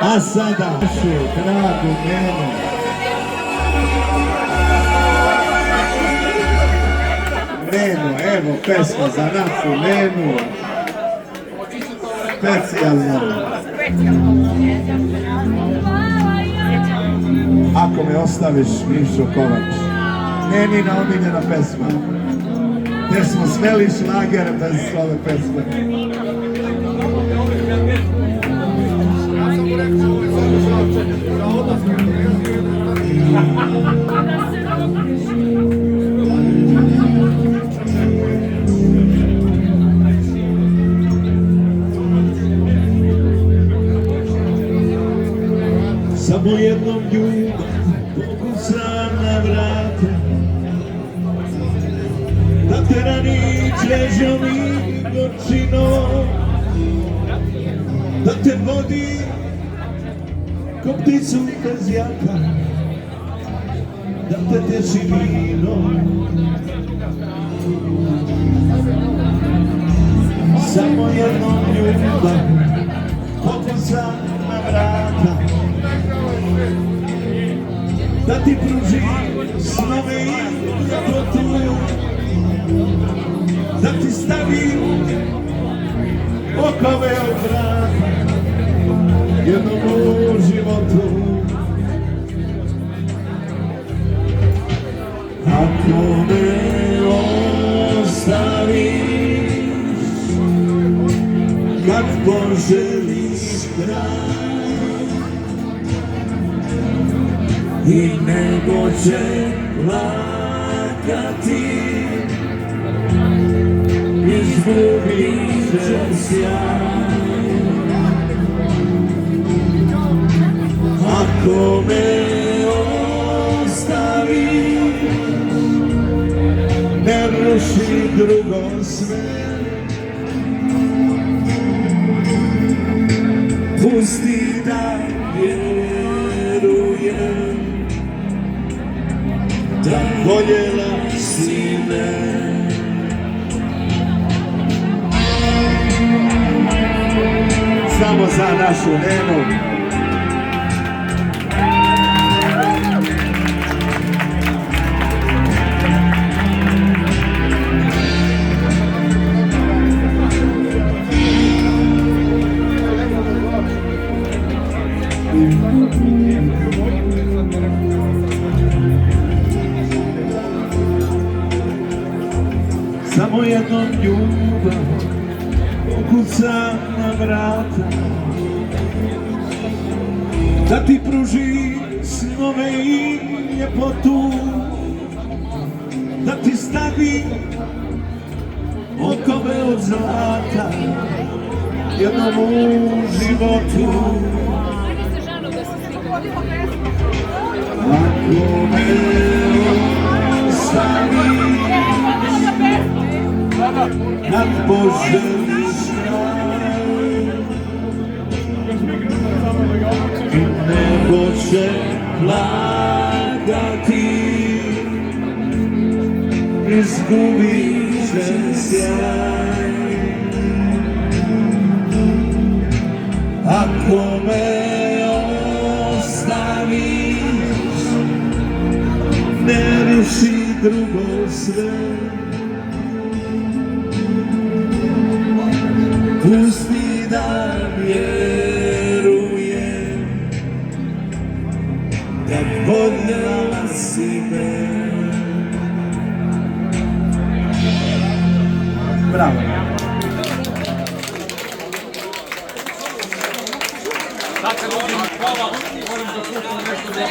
A sada našu dragu Nenu. Nenu, evo pesma za našu Nenu. Specijalno. Ako me ostaviš, Mišo Kovač. Nenina omiljena pesma. Jer smo smeli šlager bez ove pesme. Samo jednom ljubav pokucam na vrata, da te rani čežom i gorčinom, da te vodi ko pticu bez jaka, da te teši vinom. Samo jednom ljubav pokucam na vrata, da ti pruži snove i ljepotu, da ti stavi okove od vrata jednom u životu. Ako me ostaviš kad poželiš kraj i nebo će plakati, izgubit će sjaj. Ako me ostaviš, ne ruši drugo sve, pusti da vjerujem da voljela si me. Samo za našu Nenu. Samo jednom ljubav pokucam na vrata, da ti pruži snove i ljepotu, da ti stavi okove od zlata jednom u životu. Ako me ostaviš kad poželiš kraj i nebo će plakati, izgubit će sjaj. Ako me ostaviš, ne ruši drugo sve, pusti da vjerujem da voljela si me. Bravo. Sad se vodim, hvala, moram da puštam nešto da